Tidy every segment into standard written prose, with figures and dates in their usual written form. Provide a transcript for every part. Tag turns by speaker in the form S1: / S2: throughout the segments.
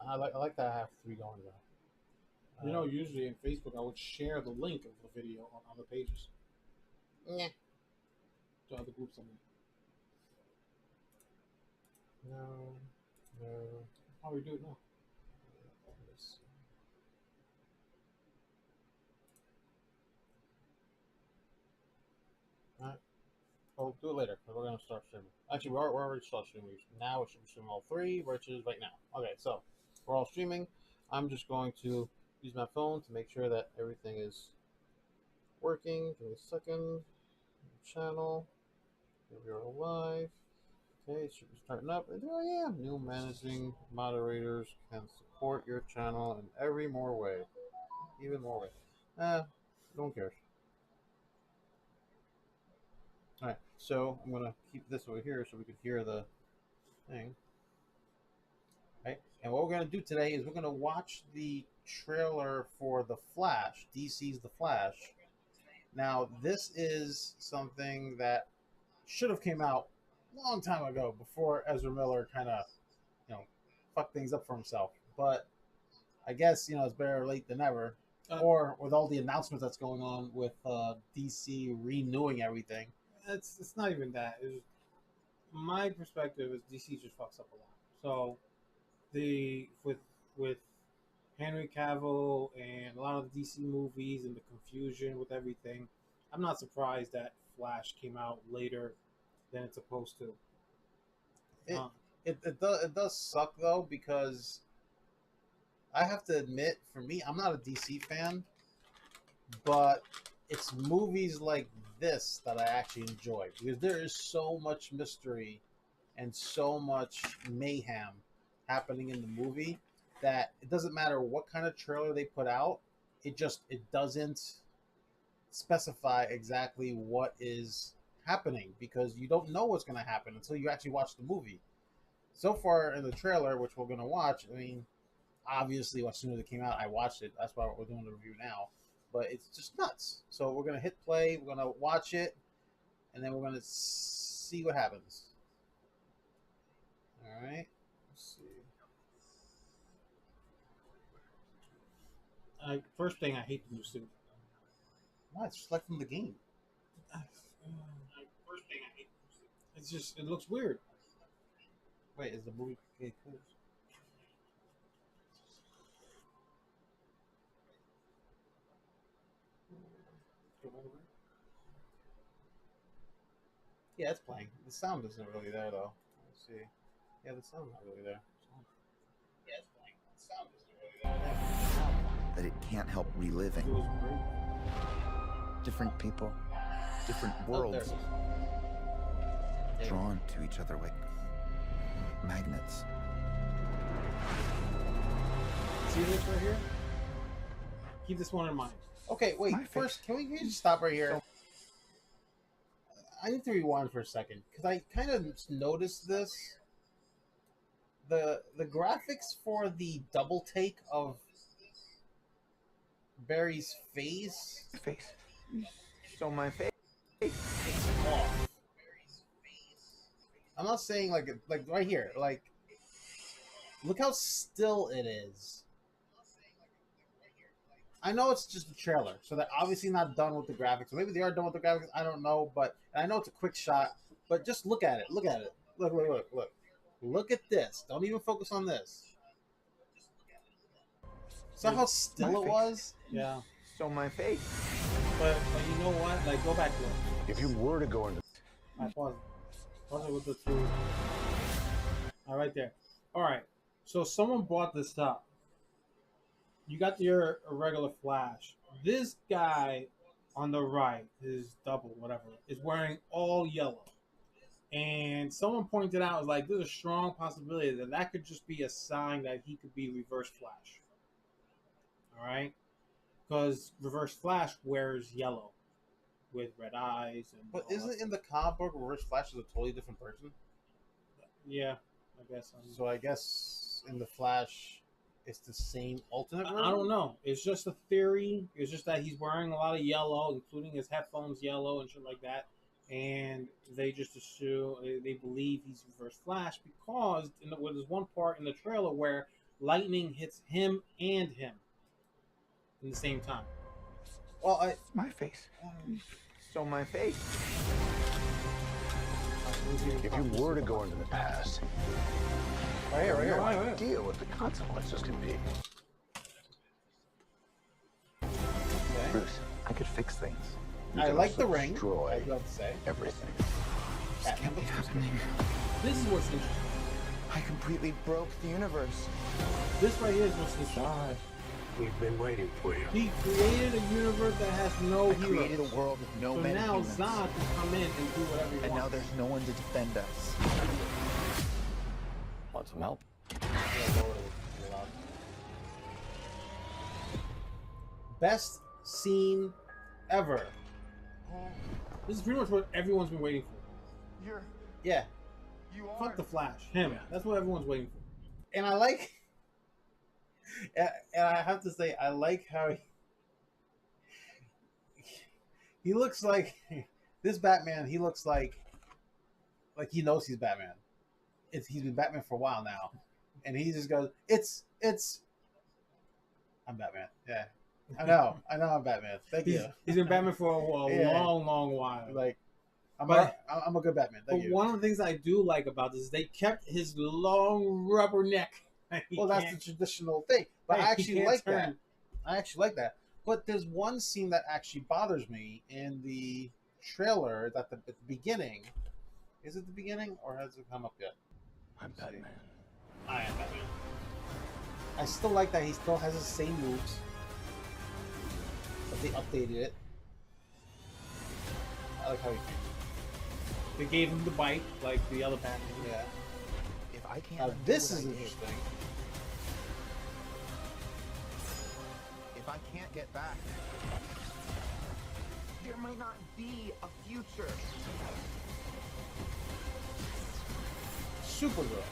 S1: I like that I have three going though.
S2: Usually in Facebook, I would share the link of the video on other pages
S1: Yeah.
S2: to other groups. I mean,
S1: No. No.
S2: how we do it now?
S1: Yes. Alright. We'll do it later because we're gonna start streaming. Actually, we're already start streaming. Now we should be streaming all three, which is right now. Okay, so we're all streaming. I'm just going to use my phone to make sure that everything is working. Give me a second. Channel. Here we are live. Okay, it should be starting up. And there I am. New managing moderators can support your channel in every more way. Even more way. No one cares. Alright, so I'm gonna keep this over here so we can hear the thing. Right? And what we're gonna do today is we're gonna watch the trailer for The Flash, DC's The Flash. Now, this is something that should have came out a long time ago before Ezra Miller kind of, fucked things up for himself. But I guess, it's better late than never. Or with all the announcements that's going on with DC renewing everything.
S2: It's not even that. My perspective is DC just fucks up a lot. So with Henry Cavill and a lot of the DC movies and the confusion with everything, I'm not surprised that Flash came out later than it's supposed to.
S1: It does suck though, because I have to admit, for me, I'm not a DC fan, but it's movies like this that I actually enjoy because there is so much mystery and so much mayhem happening in the movie that it doesn't matter what kind of trailer they put out, it doesn't specify exactly what is happening because you don't know what's going to happen until you actually watch the movie. So far in the trailer, which we're going to watch, I mean, obviously as soon as it came out, I watched it. That's why we're doing the review now. But it's just nuts. So we're going to hit play, we're going to watch it, and then we're going to see what happens. All right. Let's see.
S2: First thing, I hate the new suit.
S1: Why? It's just like from the game.
S2: First thing, I hate the new suit. It's just, it looks weird.
S1: Wait, is the movie okay? Cool. Yeah, it's playing. The sound isn't really there though. Let's see. Yeah, the sound's not really there. Yeah, it's playing. The sound isn't really there.
S3: That it can't help reliving. Different people, different worlds, drawn to each other like magnets.
S2: See this right here? Keep this one in mind.
S1: Okay, wait. First, can we just stop right here? I need to rewind for a second because I kind of noticed this. The graphics for the double take of Barry's face.
S3: So my face.
S1: It's off. I'm not saying like right here. Like, look how still it is. I know it's just a trailer, so they're obviously not done with the graphics. Maybe they are done with the graphics. I don't know, but I know it's a quick shot. But just look at it. Look at it. Look. Look at this. Don't even focus on this. So how still it was?
S2: Yeah.
S3: So my face.
S2: But you know what? Like, go back to it.
S4: If you were to go into...
S2: I pause it. Pause it with the two. All right there. All right. So someone brought this up. You got your regular Flash. This guy on the right, his double, whatever, is wearing all yellow. And someone pointed out, was like, there's a strong possibility that that could just be a sign that he could be Reverse Flash. All right? Because Reverse Flash wears yellow with red eyes.
S1: But isn't it in the comic book Reverse Flash is a totally different person?
S2: Yeah, I guess.
S1: So I guess in the Flash, it's the same alternate version?
S2: I don't know. It's just a theory. It's just that he's wearing a lot of yellow, including his headphones yellow and shit like that. And they just assume, they believe he's Reverse Flash because there's one part in the trailer where lightning hits him and him in the same time.
S1: Well,
S3: It's my face. You stole my face.
S4: If you were to go into the past,
S1: right here, right
S4: you
S1: here.
S4: have no idea what the consequences could be.
S1: Okay.
S3: Bruce, I could fix things.
S4: You
S1: I
S4: could
S1: like
S4: also
S1: the ring. I
S4: destroy
S1: was about to say.
S4: everything.
S3: This can't be happening.
S2: This is what's interesting.
S3: I completely broke the universe.
S2: This right here is what's interesting.
S4: We've been waiting for you.
S2: He created a universe that has no
S3: I created
S2: heroes.
S3: a world with no
S2: So
S3: men
S2: now
S3: and humans.
S2: Zod can come in and do whatever he
S3: And now
S2: wants.
S3: there's no one to defend us.
S4: Want some help?
S1: Best scene ever.
S2: This is pretty much what everyone's been waiting for.
S1: Yeah,
S2: Fuck the Flash. Him. That's what everyone's waiting for.
S1: and I like, and I have to say, I like how he looks like this Batman. He looks like he knows he's Batman. He's been Batman for a while now, and he just goes, "It's I'm Batman." Yeah, I know I'm Batman. Thank you.
S2: He's been Batman for a
S1: Yeah.
S2: long while.
S1: Like, I'm
S2: But-
S1: a good Batman. Thank
S2: But
S1: you.
S2: one of the things I do like about this is they kept his long rubber neck. He
S1: Well, that's
S2: can't-
S1: the traditional thing. But
S2: hey,
S1: I
S2: he
S1: actually
S2: can't
S1: like
S2: turn.
S1: that. I actually like that. But there's one scene that actually bothers me in the trailer at the beginning. Is it the beginning or has it come up yet?
S4: I'm Batman.
S1: I am Batman. I still like that he still has the same moves. But they updated it. I like how he
S2: They gave him the bite like the other Batman.
S1: yeah.
S3: If I can't
S1: Now
S3: undo
S1: this
S3: what
S1: is
S3: I did,
S1: interesting.
S3: if I can't get back, there might not be a future.
S1: Supergirl.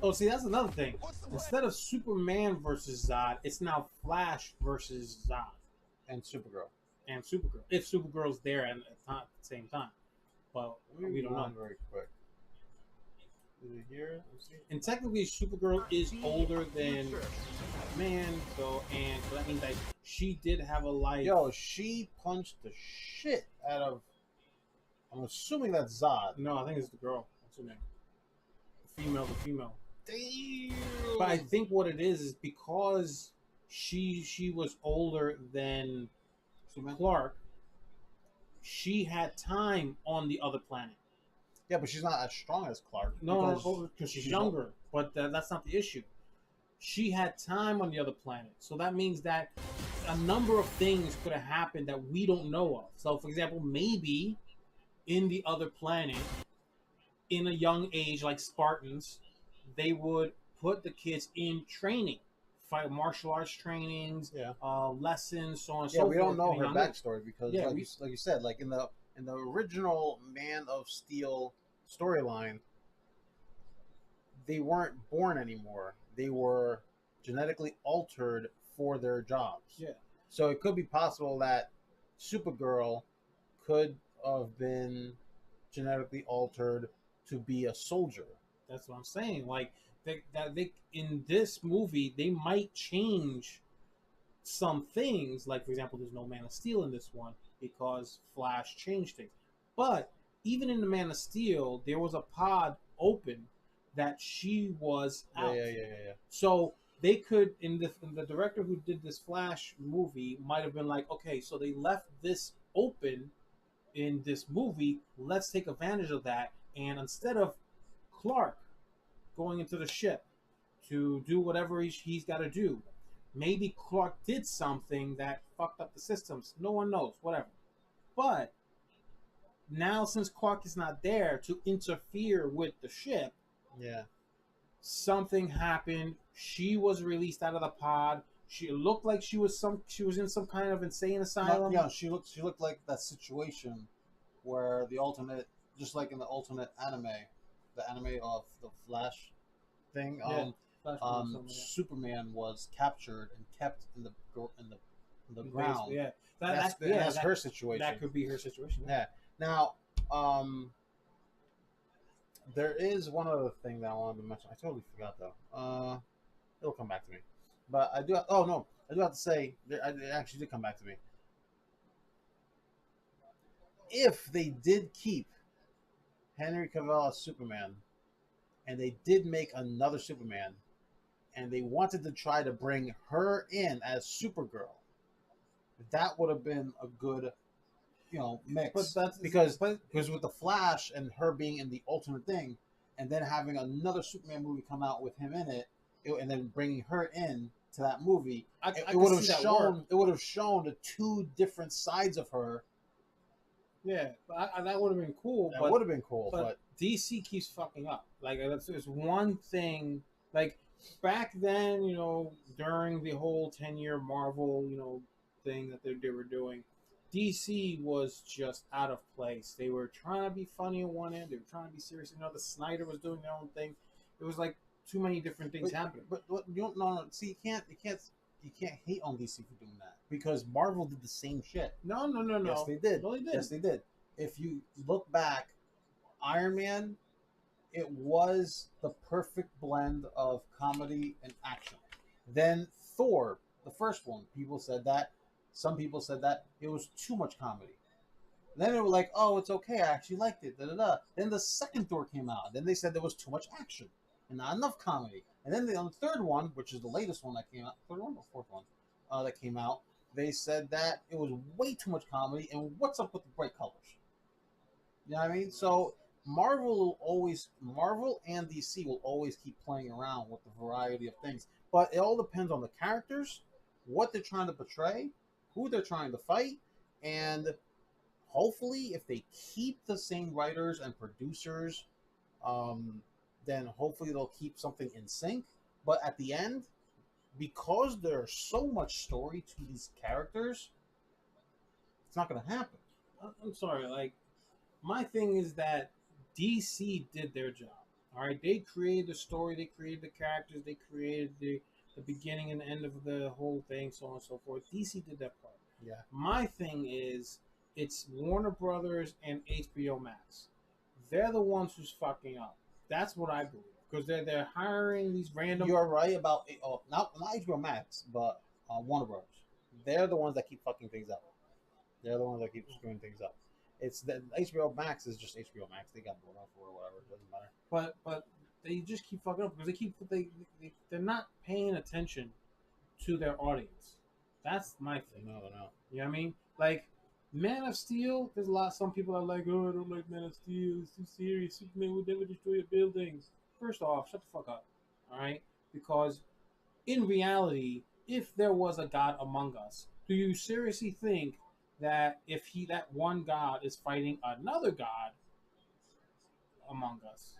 S2: Oh, see, that's another thing. Instead of Superman versus Zod, it's now Flash versus Zod
S1: And Supergirl.
S2: and Supergirl. If Supergirl's there at the same time, but we don't know.
S1: Rewind very quick. Is it here? Let's see.
S2: And technically, Supergirl is older than Man, so that means that she did have a life.
S1: Yo, she punched the shit out of. I'm assuming that's Zod.
S2: No, I think it's the girl. What's her name? The female.
S1: Damn.
S2: But I think what it is because she was older than Clark. She had time on the other planet.
S1: Yeah, but she's not as strong as Clark.
S2: No, because she's younger. But that's not the issue. She had time on the other planet, so that means that a number of things could have happened that we don't know of. So, for example, maybe in the other planet, in a young age, like Spartans, they would put the kids in training, fight martial arts trainings,
S1: Yeah.
S2: lessons, so on and
S1: Yeah,
S2: so
S1: we
S2: forth.
S1: don't know
S2: in a
S1: her
S2: young age.
S1: backstory because,
S2: Yeah,
S1: like you said, like in the original Man of Steel storyline, they weren't born anymore. They were genetically altered for their jobs.
S2: Yeah.
S1: So it could be possible that Supergirl could have been genetically altered to be a soldier.
S2: That's what I'm saying. Like they in this movie, they might change some things. Like for example, there's no Man of Steel in this one because Flash changed things. But even in the Man of Steel, there was a pod open that she was out.
S1: Yeah.
S2: So they could, in the director who did this Flash movie might have been like, okay, so they left this open in this movie. Let's take advantage of that. And instead of Clark going into the ship to do whatever he's got to do, maybe Clark did something that fucked up the systems. No one knows, whatever. But now, since Clark is not there to interfere with the ship,
S1: Yeah.
S2: something happened. She was released out of the pod. She looked like she was in some kind of insane asylum.
S1: Yeah, she looked like that situation where the alternate, just like in the alternate anime, the anime of the Flash thing.
S2: Yeah, Flash or something like that.
S1: Superman was captured and kept in the ground.
S2: Yeah,
S1: That's her situation.
S2: That could be her situation.
S1: Yeah. Now, There is one other thing that I wanted to mention. I totally forgot though. It'll come back to me. But I do. Oh no, I do have to say. It actually did come back to me. If they did keep Henry Cavill as Superman, and they did make another Superman, and they wanted to try to bring her in as Supergirl, that would have been a good, mix.
S2: But that's
S1: because with the Flash and her being in the alternate thing, and then having another Superman movie come out with him in and then bringing her in to that movie, it would have shown the two different sides of her.
S2: Yeah, that would have been cool.
S1: That would have been cool,
S2: but DC keeps fucking up. Like it's one thing. Like back then, during the whole 10-year Marvel, thing that they were doing, DC was just out of place. They were trying to be funny on one end. They were trying to be serious. The Snyder was doing their own thing. It was like too many different things happening.
S1: But you don't know. See, you can't hate on DC for doing that because Marvel did the same shit.
S2: No.
S1: Yes, they did.
S2: No, they did.
S1: Yes, they did. If you look back, Iron Man, it was the perfect blend of comedy and action. Then Thor, the first one, people said that. Some people said that it was too much comedy. Then they were like, "Oh, it's okay. I actually liked it." Da da da. Then the second Thor came out. Then they said there was too much action and not enough comedy. And then on the third one, which is the latest one that came out, third one or fourth one that came out, they said that it was way too much comedy. And what's up with the bright colors? You know what I mean? So Marvel and DC will always keep playing around with the variety of things, but it all depends on the characters, what they're trying to portray, who they're trying to fight, and hopefully, if they keep the same writers and producers, then hopefully they'll keep something in sync. But at the end, because there's so much story to these characters, it's not going to happen.
S2: I'm sorry, like my thing is that DC did their job. All right, they created the story, they created the characters, they created the beginning and the end of the whole thing, so on and so forth. DC did that part.
S1: Yeah.
S2: My thing is, it's Warner Brothers and HBO Max. They're the ones who's fucking up. That's what I believe, because they're hiring these random.
S1: You're right about not HBO Max, but Warner Brothers. They're the ones that keep fucking things up. They're the ones that keep screwing things up. It's the HBO Max is just HBO Max. They got blown up or whatever. It doesn't matter.
S2: But they just keep fucking up because they're not paying attention to their audience. That's my thing.
S1: No.
S2: You know what I mean? Like Man of Steel. There's some people are like, oh, I don't like Man of Steel. It's too serious. Superman would never destroy your buildings. First off, shut the fuck up. All right? Because in reality, if there was a God among us, do you seriously think that if that one God is fighting another God among us,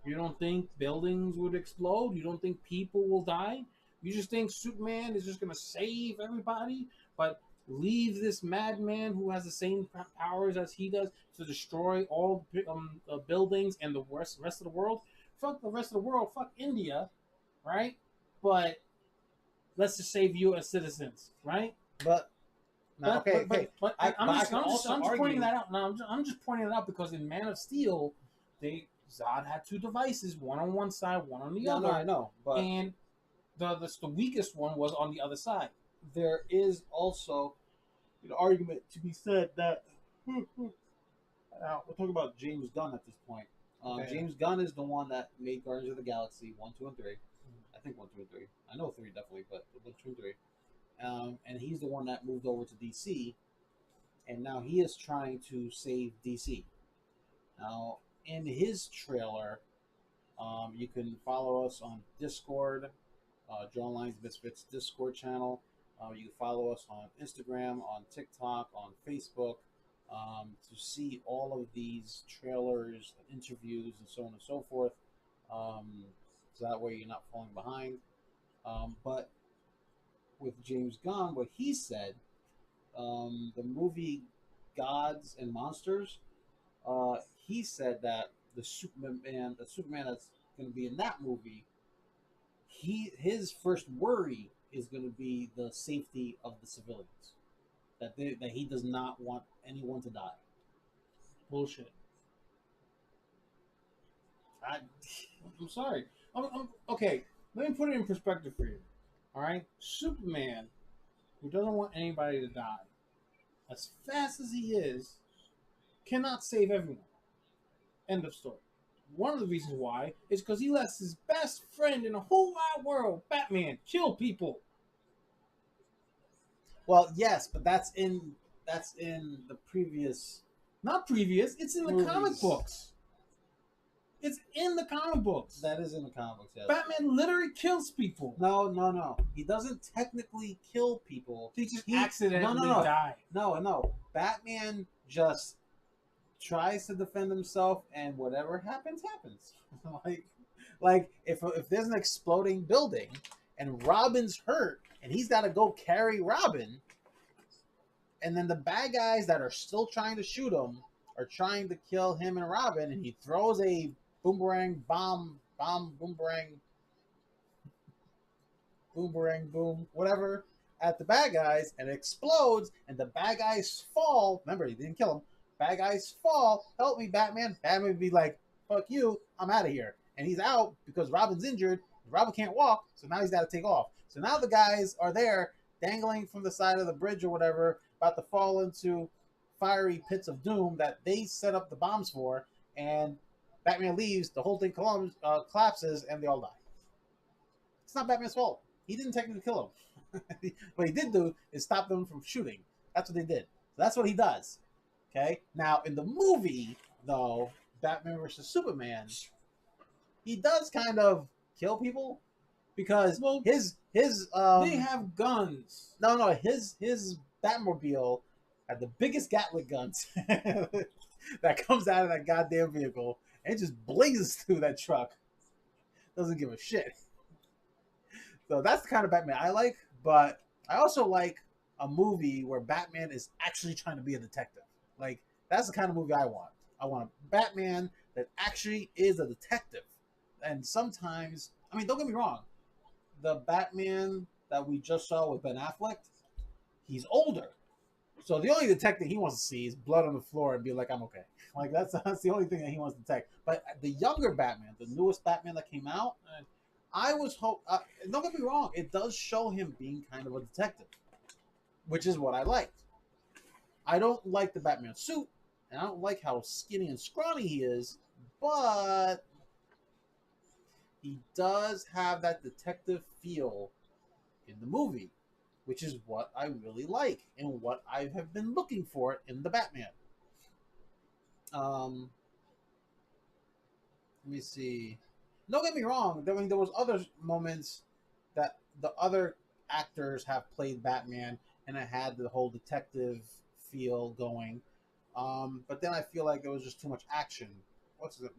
S2: you don't think buildings would explode? You don't think people will die? You just think Superman is just going to save everybody, but leave this madman who has the same powers as he does to destroy all buildings and the rest of the world? Fuck the rest of the world. Fuck India, right? But let's just save you as citizens, right?
S1: But I'm
S2: just pointing that out. No, I'm just pointing it out because in Man of Steel, Zod had two devices, one on one side, one on the other.
S1: No, I know, but
S2: and the weakest one was on the other side.
S1: There is also an argument to be said that we're talking about James Gunn at this point.
S2: Okay.
S1: James Gunn is the one that made Guardians of the Galaxy 1, 2, and 3. I think 1, 2, and 3. I know 3 definitely, but 1, 2, and 3. And he's the one that moved over to DC, and now he is trying to save DC. Now, in his trailer, you can follow us on Discord, Drawlines Misfits Discord channel. You can follow us on Instagram, on TikTok, on Facebook, to see all of these trailers, interviews, and so on and so forth. So that way you're not falling behind. But with James Gunn, what he said, the movie Gods and Monsters, he said that the Superman that's going to be in that movie, his first worry is going to be the safety of the civilians. That he does not want anyone to die.
S2: Bullshit. I'm sorry. Okay, let me put it in perspective for you. All right? Superman, who doesn't want anybody to die, as fast as he is, cannot save everyone. End of story. One of the reasons why is because he lets his best friend in the whole wide world, Batman, kill people.
S1: Well, yes, but that's in the previous
S2: Not previous. It's in the comic
S1: movies.
S2: books. It's in the comic books.
S1: That is in the comic books. Yes.
S2: Batman literally kills people.
S1: No. He doesn't technically kill people.
S2: He just accidentally
S1: no.
S2: die.
S1: No. Batman just tries to defend himself, and whatever happens, happens. like if there's an exploding building, and Robin's hurt, and he's got to go carry Robin, and then the bad guys that are still trying to shoot him are trying to kill him and Robin, and he throws a boomerang boom, whatever, at the bad guys, and it explodes, and the bad guys fall. Remember, he didn't kill him. Bad guys fall. Help me, Batman. Batman would be like, fuck you, I'm out of here. And he's out because Robin's injured. Robin can't walk, so now he's got to take off. So now the guys are there, dangling from the side of the bridge or whatever, about to fall into fiery pits of doom that they set up the bombs for, and Batman leaves, the whole thing collapses, and they all die. It's not Batman's fault. He didn't technically kill him. What he did do is stop them from shooting. That's what they did. So that's what he does. Okay? Now, in the movie, though, Batman versus Superman, he does kind of kill people because his
S2: they have guns.
S1: No, his Batmobile had the biggest Gatling guns that comes out of that goddamn vehicle, and it just blazes through that truck. Doesn't give a shit. So that's the kind of Batman I like, but I also like a movie where Batman is actually trying to be a detective. Like, that's the kind of movie I want. I want a Batman that actually is a detective. And sometimes, I mean, don't get me wrong, the Batman that we just saw with Ben Affleck, he's older. So the only detective he wants to see is blood on the floor and be like, I'm okay. Like, that's the only thing that he wants to detect. But the younger Batman, the newest Batman that came out, I was don't get me wrong, it does show him being kind of a detective, which is what I liked. I don't like the Batman suit, and I don't like how skinny and scrawny he is, but he does have that detective feel in the movie, which is what I really like and what I have been looking for in the Batman. Let me see. Don't get me wrong. I mean, there was other moments that the other actors have played Batman, and it had the whole detective feel going. But then I feel like there was just too much action. What's it?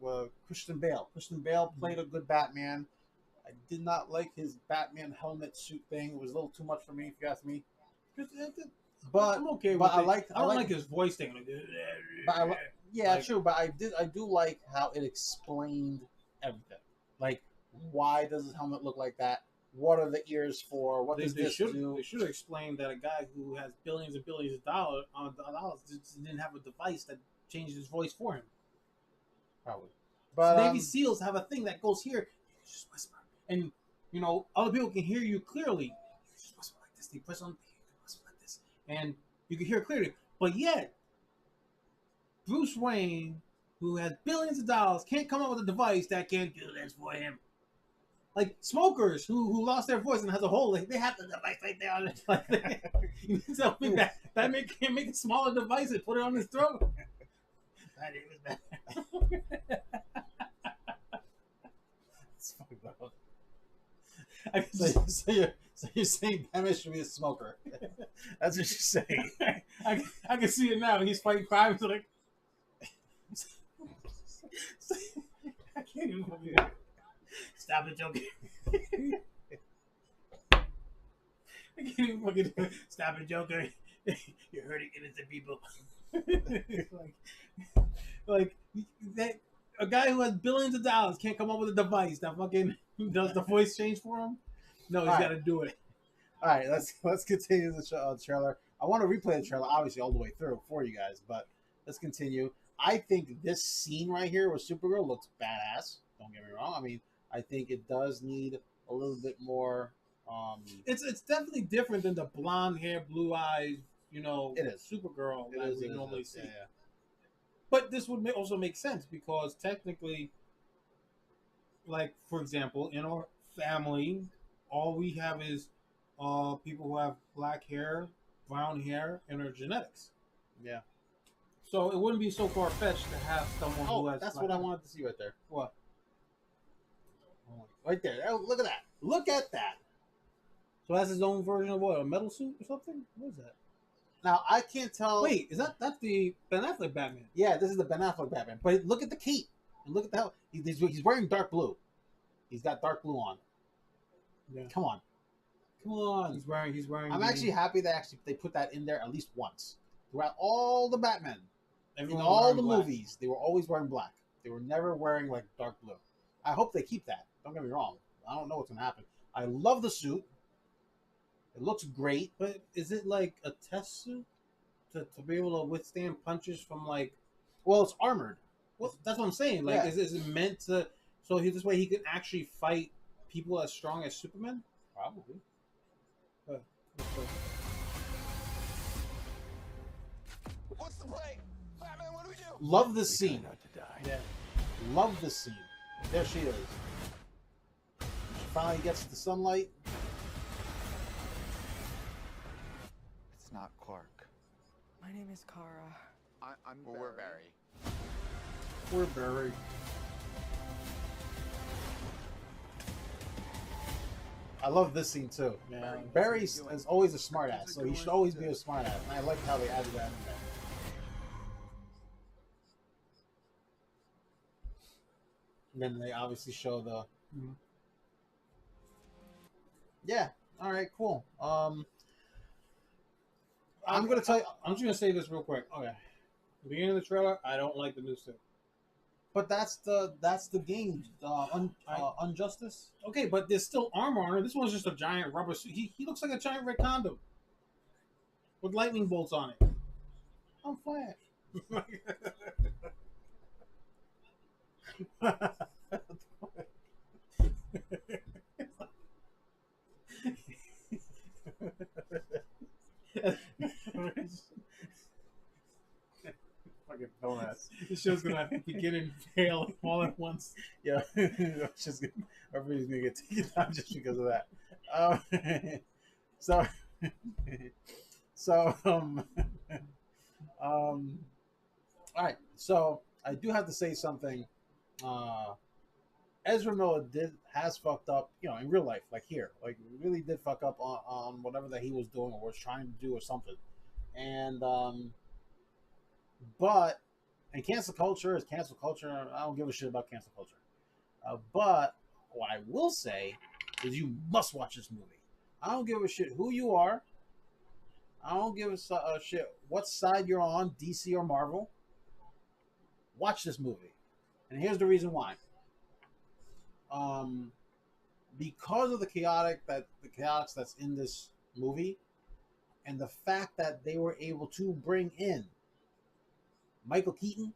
S1: Christian Bale. Christian Bale played a good Batman. I did not like his Batman helmet suit thing. It was a little too much for me, if you ask me. But
S2: I'm okay
S1: but
S2: with it. I don't like his voice thing.
S1: But true. But I do like how it explained everything. Like, why does his helmet look like that? What are the ears for? What does this do?
S2: They should have explained that a guy who has billions and billions of dollars just didn't have a device that changed his voice for him.
S1: Probably. But
S2: Navy SEALs have a thing that goes here. Just whisper, and other people can hear you clearly. Just whisper like this. They press on. Whisper like this, and you can hear clearly. But yet, Bruce Wayne, who has billions of dollars, can't come up with a device that can do this for him. Like smokers who lost their voice and has a hole, like they have the device right there on it. Like, you tell me that can't make a smaller device and put it on his throat. That is bad.
S1: It's fucked up. So you're saying Batman should be a smoker? That's what you're saying.
S2: I can see it now. He's fighting crime. So like, I can't even believe it. Stop it, Joker. I can't even fucking do it. Stop it, Joker. You're hurting innocent people. like that, a guy who has billions of dollars can't come up with a device that fucking does the voice change for him. No, he's got to do it.
S1: All right, let's continue the trailer. I want to replay the trailer, obviously, all the way through for you guys, but let's continue. I think this scene right here with Supergirl looks badass. Don't get me wrong. I mean, I think it does need a little bit more.
S2: It's definitely different than the blonde hair, blue eyes,
S1: It is.
S2: Supergirl
S1: It
S2: that
S1: is,
S2: we
S1: it is,
S2: normally
S1: it is.
S2: see.
S1: Yeah,
S2: But this would also make sense because technically, like for example, in our family, all we have is people who have black hair, brown hair, and their genetics.
S1: yeah. Yeah.
S2: So it wouldn't be so far fetched to have someone who
S1: Oh,
S2: has.
S1: that's
S2: black
S1: what I
S2: hair.
S1: wanted to see right there.
S2: What?
S1: Right there. Oh, look at that. Look at that.
S2: So that's his own version of what? A metal suit or something? What is that?
S1: Now I can't tell.
S2: Wait, that's the Ben Affleck Batman?
S1: Yeah, this is the Ben Affleck Batman. But look at the cape. And look at the hell. He's wearing dark blue. He's got dark blue on.
S2: Yeah.
S1: Come on. Come on.
S2: He's wearing.
S1: I'm actually happy that they put that in there at least once. Throughout all the Batman, in
S2: Everyone
S1: all
S2: wearing
S1: the
S2: black.
S1: movies, they were always wearing black. They were never wearing like dark blue. I hope they keep that. Don't get me wrong. I don't know what's gonna happen. I love the suit. It looks great.
S2: But is it like a test suit to be able to withstand punches from like?
S1: Well, it's armored.
S2: Well, that's what I'm saying. Like,
S1: Yeah.
S2: is it meant to? So this way he can actually fight people as strong as Superman?
S1: Probably.
S3: What's the play? Batman, what do we do?
S1: Love the
S4: We try
S1: scene.
S4: not to die.
S2: Yeah.
S1: Love the scene. There she is. She finally gets the sunlight.
S3: It's not Clark.
S5: My name is Kara.
S3: I'm we're Barry.
S2: We're buried.
S1: I love this scene too.
S2: Yeah.
S1: Barry is always a smartass, so he should always be a smartass. And I like how they added that in there. And then they obviously show the.
S2: Mhm.
S1: Yeah. All right. Cool. I'm gonna tell you,
S2: I'm just gonna say this real quick. Okay. The beginning of the trailer, I don't like the new suit.
S1: but that's the game. Unjustice.
S2: Okay, but there's still armor on it. This one's just a giant rubber suit. He looks like a giant red condom with lightning bolts on it.
S1: I'm Flash. Fucking dumbass.
S2: This show's gonna begin and fail all at once.
S1: Yeah, it's just everybody's gonna get taken down just because of that. So, so, all right. So I do have to say something. Ezra Miller has fucked up, in real life, like here, like really did fuck up on whatever that he was doing or was trying to do or something, and but and cancel culture is cancel culture. I don't give a shit about cancel culture. But what I will say is you must watch this movie. I don't give a shit who you are. I don't give a shit what side you're on, DC or Marvel. Watch this movie. And here's the reason why. Because of the chaotics that's in this movie, and the fact that they were able to bring in Michael Keaton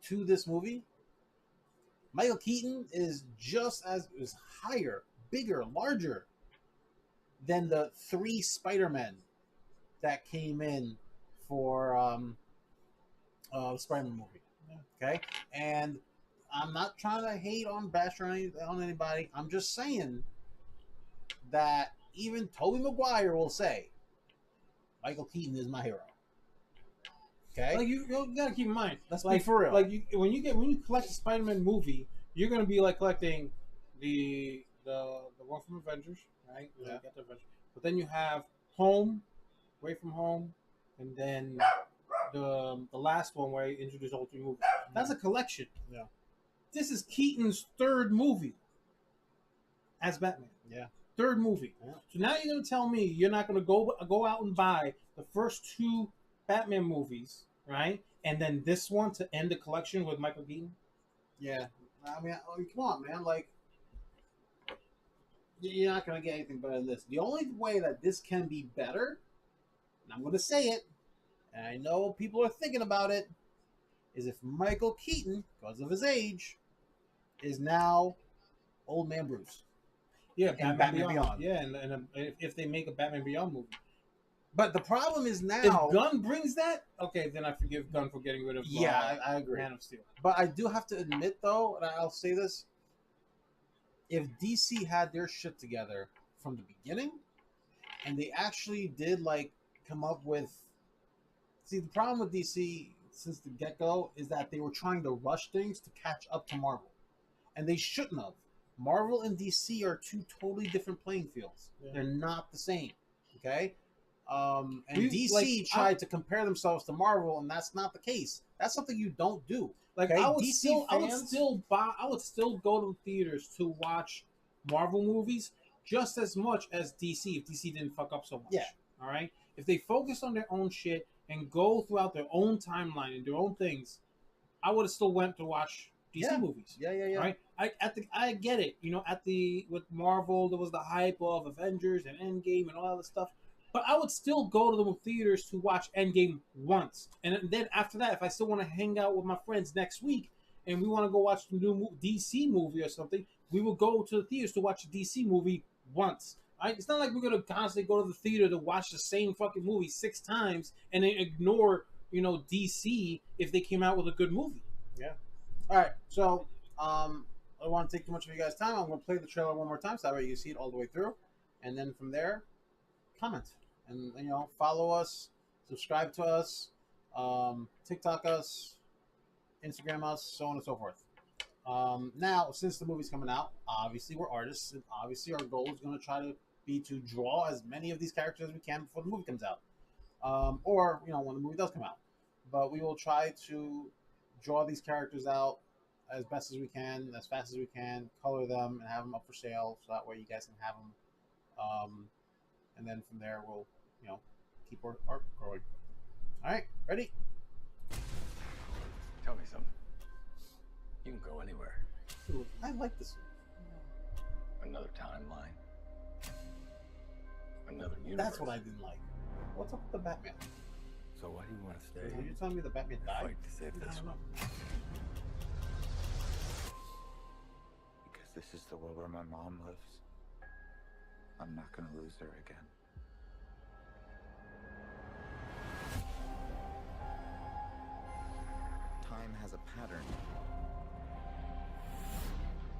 S1: to this movie. Michael Keaton is higher, bigger, larger than the 3 Spider-Men that came in for the Spider-Man movie. Okay, and I'm not trying to hate on bash on anybody. I'm just saying that even Tobey Maguire will say, Michael Keaton is my hero. Okay,
S2: Like you gotta keep in mind.
S1: Let's
S2: like
S1: be for real.
S2: Like when you collect a Spider-Man movie, you're gonna be like collecting the one from Avengers, right?
S1: Yeah.
S2: You got the Avengers. But then you have Home, Away from Home, and then the last one where he introduced all 3 movies. That's a collection.
S1: Yeah.
S2: This is Keaton's 3rd movie as Batman.
S1: Yeah.
S2: 3rd movie.
S1: Yeah.
S2: So now you're gonna tell me you're not gonna go out and buy the first 2 Batman movies, right? And then this one to end the collection with Michael Keaton?
S1: Yeah. I mean, come on, man. Like, you're not going to get anything better than this. The only way that this can be better, and I'm going to say it, and I know people are thinking about it, is if Michael Keaton, because of his age, is now Old Man Bruce.
S2: Yeah,
S1: And Batman Beyond.
S2: Yeah, and if they make a Batman Beyond movie,
S1: But the problem is now.
S2: if Gunn brings that, okay, then I forgive Gunn for getting rid of.
S1: Yeah, I agree.
S2: Man of Steel.
S1: But I do have to admit, though, and I'll say this: if DC had their shit together from the beginning, and they actually did like come up with, see, the problem with DC since the get go is that they were trying to rush things to catch up to Marvel, and they shouldn't have. Marvel and DC are two totally different playing fields.
S2: Yeah.
S1: They're not the same. Okay. And
S2: We-
S1: DC
S2: like,
S1: tried to compare themselves to Marvel, and that's not the case. That's something you don't do.
S2: Like
S1: Okay,
S2: I would
S1: DC
S2: still
S1: fans-
S2: I would still go to theaters to watch Marvel movies just as much as DC if DC didn't fuck up so much.
S1: Yeah.
S2: All right. If they focus on their own shit and go throughout their own timeline and their own things, I would have still went to watch DC
S1: Yeah.
S2: movies.
S1: Yeah.
S2: Right? I get it. You know, with Marvel there was the hype of Avengers and Endgame and all that stuff. But I would still go to the theaters to watch Endgame once. And then after that, if I still want to hang out with my friends next week and we want to go watch the new DC movie or something, we will go to the theaters to watch the DC movie once. Right? It's not like we're going to constantly go to the theater to watch the same fucking movie 6 times and then ignore, DC if they came out with a good movie.
S1: All right. So, I don't want to take too much of you guys' time. I'm going to play the trailer one more time so that way you see it all the way through, and then from there, comment and follow us, subscribe to us, TikTok us, Instagram us, so on and so forth. Now, since the movie's coming out, obviously we're artists, and obviously our goal is going to try to be to draw as many of these characters as we can before the movie comes out, or when the movie does come out. But we will try to draw these characters out as best as we can, as fast as we can, color them, and have them up for sale, so that way you guys can have them. And then from there, we'll keep our art growing. All right, ready?
S4: Tell me something. You can go anywhere.
S1: I like this.
S4: Another timeline. Another universe.
S1: That's what I didn't like. What's up with the Batman?
S4: So why do you want to stay?
S1: Are you telling me the Batman died?
S4: Fight to save
S1: I
S4: this
S1: don't
S4: one.
S1: know.
S6: Because this is the world where my mom lives. I'm not gonna lose her again. Time has a pattern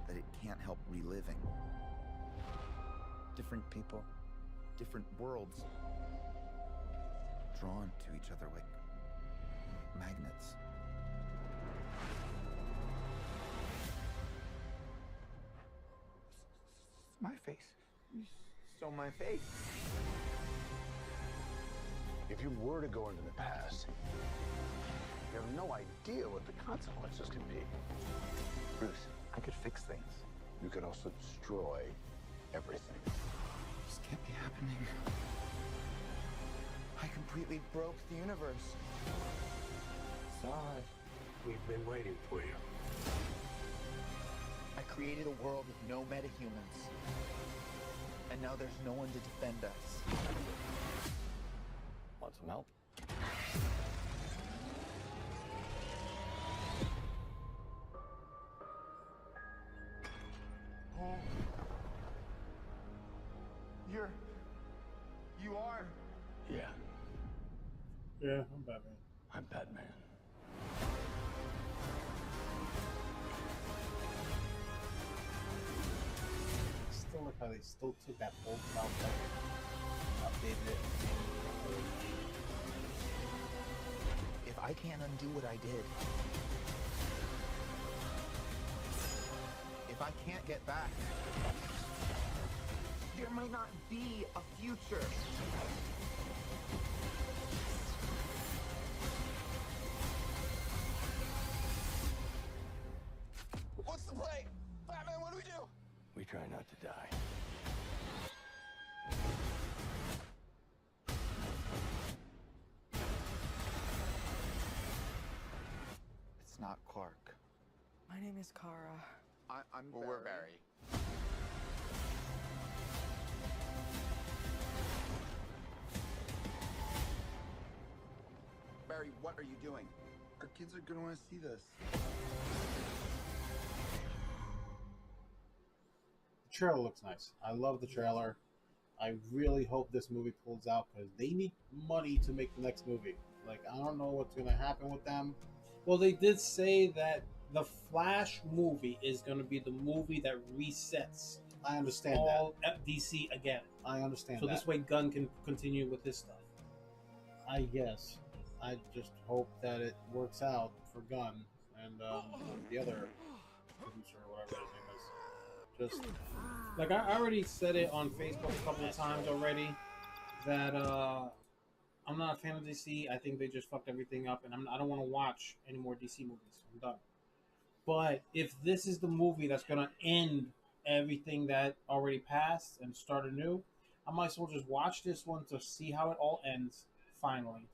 S6: that it can't help reliving. Different people, different worlds, drawn to each other like magnets. My face. You stole my face.
S4: If you were to go into the past, you have no idea what the consequences can be.
S6: Bruce, I could fix things.
S4: You could also destroy everything.
S6: This can't be happening. I completely broke the universe. Sorry.
S4: We've been waiting for you.
S6: I created a world with no metahumans. And now there's no one to defend us.
S4: Want some help?
S6: Oh. You are?
S4: Yeah,
S2: Yeah, I'm Batman.
S4: I'm Batman.
S1: Still like how they still took that old style and updated it.
S6: If I can't undo what I did, if I can't get back, there might not be a future.
S3: What's the play? Batman, what do we do?
S4: We try not to die.
S6: It's not Clark.
S5: My name is Kara.
S6: I'm
S3: Well, we're Barry.
S6: Barry, what are you doing? Our kids are gonna want to see this.
S1: trailer looks nice. I love the trailer. I really hope this movie pulls out because they need money to make the next movie. Like, I don't know what's gonna happen with them.
S2: Well, they did say that the Flash movie is going to be the movie that resets
S1: I understand
S2: all DC again.
S1: that. I understand
S2: So
S1: that.
S2: this way, Gunn can continue with his stuff.
S1: I guess. I just hope that it works out for Gunn and the other producer or whatever his name is. Just
S2: Like I already said it on Facebook a couple of times already that I'm not a fan of DC. I think they just fucked everything up, and I don't want to watch any more DC movies. I'm done. But if this is the movie that's gonna end everything that already passed and start anew, I might as well just watch this one to see how it all ends finally,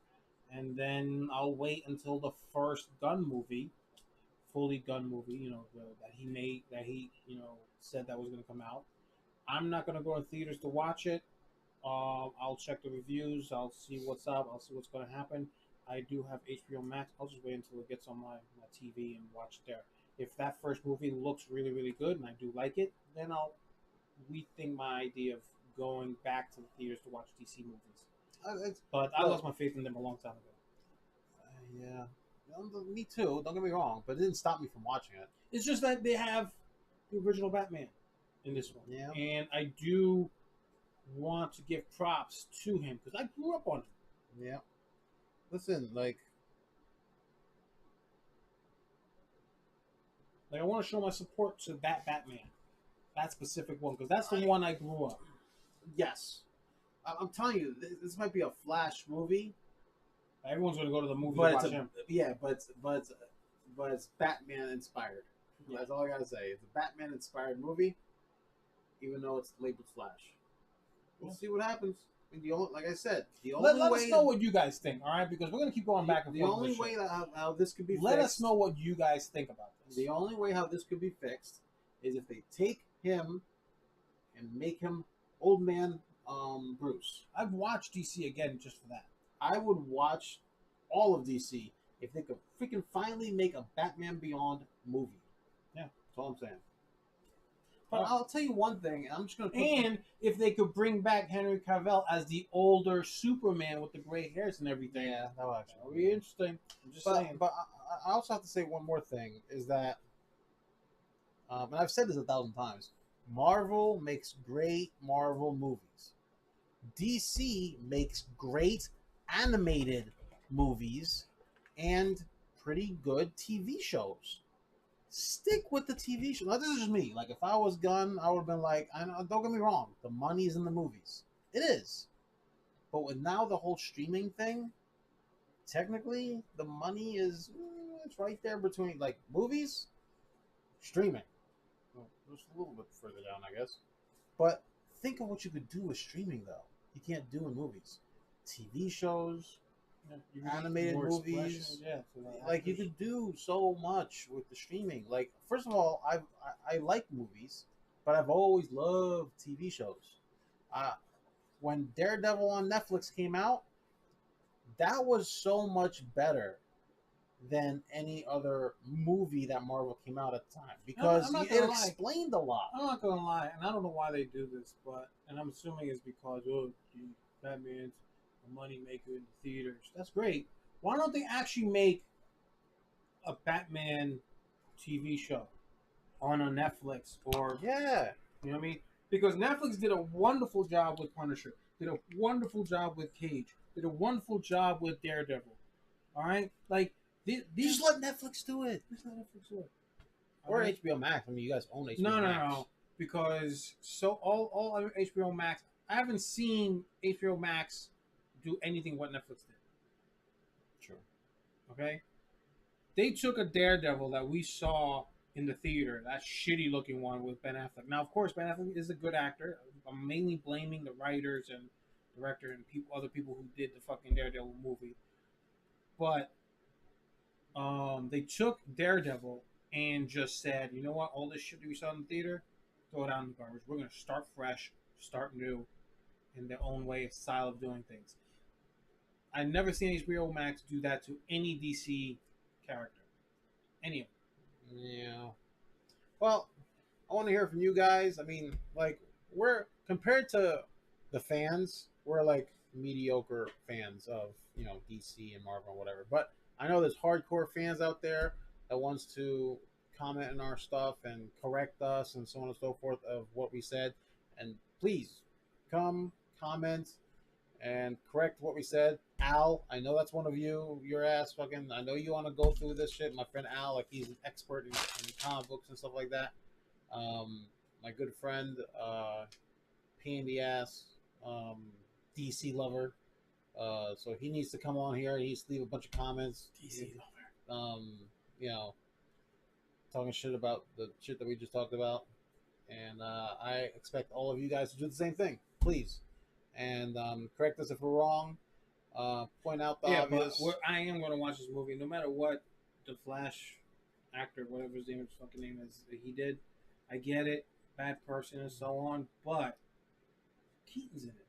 S2: and then I'll wait until the first Gun movie, fully Gun movie, that he made, that he said that was gonna come out. I'm not gonna go in theaters to watch it. I'll check the reviews. I'll see what's up. I'll see what's going to happen. I do have HBO Max. I'll just wait until it gets on my TV and watch it there. If that first movie looks really, really good and I do like it, then I'll rethink my idea of going back to the theaters to watch DC movies. But I lost my faith in them a long time ago.
S1: yeah. Me too. Don't get me wrong, but it didn't stop me from watching it.
S2: It's just that they have the original Batman in this one.
S1: Yeah.
S2: And I do want to give props to him because I grew up on him.
S1: Yeah. Listen, like
S2: I want to show my support to that Batman, that specific one, because that's the one I grew up.
S1: yes, I'm telling you, this might be a Flash movie,
S2: Everyone's going to go to the movie
S1: but
S2: to
S1: it's
S2: watch him.
S1: but it's Batman inspired.
S2: Yeah.
S1: That's all I gotta say. It's a Batman inspired movie, even though it's labeled Flash. We'll see what happens. I mean, like I said, the only
S2: Let
S1: way
S2: us know what you guys think, all right? Because we're going to keep going back and
S1: the
S2: forth.
S1: only
S2: with this
S1: way
S2: shit.
S1: that how this could be
S2: Let
S1: fixed,
S2: us know what you guys think about this.
S1: the only way how this could be fixed is if they take him and make him old man Bruce.
S2: I've watched DC again just for that.
S1: I would watch all of DC if they could freaking finally make a Batman Beyond movie.
S2: Yeah,
S1: that's all I'm saying. But I'll tell you one thing, and I'm just gonna put
S2: And if they could bring back Henry Cavill as the older Superman with the gray hairs and everything,
S1: yeah, that would actually
S2: that would be interesting. I'm just saying.
S1: But I also have to say one more thing is that, and I've said this 1,000 times, Marvel makes great Marvel movies. DC makes great animated movies and pretty good TV shows. Stick with the TV show. Now, this is just me. Like, if I was Gunn, I would have been like, I know, don't get me wrong, the money's in the movies. It is. But with now the whole streaming thing, technically, the money is, it's right there between, like, movies, streaming. Well, just a little bit further down, I guess. But think of what you could do with streaming, though. You can't do in movies. TV shows, animated movies.
S2: Yeah,
S1: Like, you could do so much with the streaming. Like, first of all, I like movies, but I've always loved TV shows. When Daredevil on Netflix came out, that was so much better than any other movie that Marvel came out at the time because it explained a lot.
S2: I'm not gonna lie, and I don't know why they do this, and I'm assuming it's because Batman's a money maker in the theaters. That's great. Why don't they actually make a Batman TV show on a Netflix or
S1: Yeah.
S2: you know what I mean? Because Netflix did a wonderful job with Punisher, did a wonderful job with Cage, did a wonderful job with Daredevil. All right, like these.
S1: Just let Netflix do it.
S2: Just let Netflix do it.
S1: Or HBO Max. I mean, you guys own HBO
S2: No,
S1: Max.
S2: no. Because all other HBO Max, I haven't seen HBO Max do anything what Netflix did.
S1: True.
S2: Okay, they took a Daredevil that we saw in the theater, that shitty looking one with Ben Affleck. Now, of course, Ben Affleck is a good actor. I'm mainly blaming the writers and director and other people who did the fucking Daredevil movie. But they took Daredevil and just said, you know what, all this shit that we saw in the theater, throw it out in the garbage. We're going to start fresh, start new, in their own way, style of doing things. I've never seen HBO Max do that to any DC character. Any of them.
S1: Yeah. Well, I want to hear from you guys. I mean, like, we're compared to the fans, we're like mediocre fans of, you know, DC and Marvel and whatever. But I know there's hardcore fans out there that wants to comment on our stuff and correct us and so on and so forth of what we said. And please come comment and correct what we said. Al, I know that's one of you. Your ass fucking. I know you want to go through this shit. My friend Al, like he's an expert in comic books and stuff like that. My good friend, P in the ass, DC lover. So he needs to come on here. He needs to leave a bunch of comments.
S2: DC
S1: You know, talking shit about the shit that we just talked about. And I expect all of you guys to do the same thing, please. And correct us if we're wrong. Point out the obvious.
S2: But I am going to watch this movie, no matter what the Flash actor, whatever his fucking name is, he did. I get it, bad person and so on, but Keaton's in it.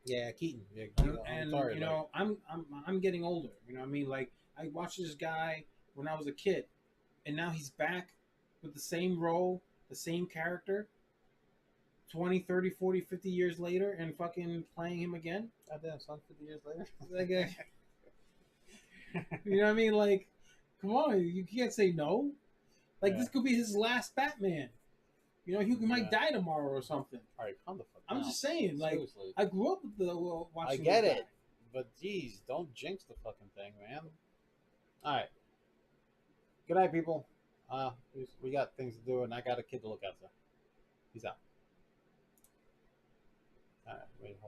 S1: Yeah, Keaton. Yeah,
S2: And
S1: sorry,
S2: you know, I'm getting older. You know what I mean? Like, I watched this guy when I was a kid, and now he's back with the same role, the same character, 20, 30, 40, 50 years later, and fucking playing him again.
S1: Goddamn, son, 50 years later.
S2: Like, you know what I mean? Like, come on, you can't say no. Like, this could be his last Batman. You know, he might die tomorrow or something.
S1: All right, calm the fuck
S2: I'm
S1: down.
S2: just saying, like,
S1: Seriously.
S2: I grew up with the watching.
S1: I get
S2: this
S1: it,
S2: guy.
S1: but geez, don't jinx the fucking thing, man. All right. Good night, people. We got things to do, and I got a kid to look after. Peace out. All right, wait, hold on.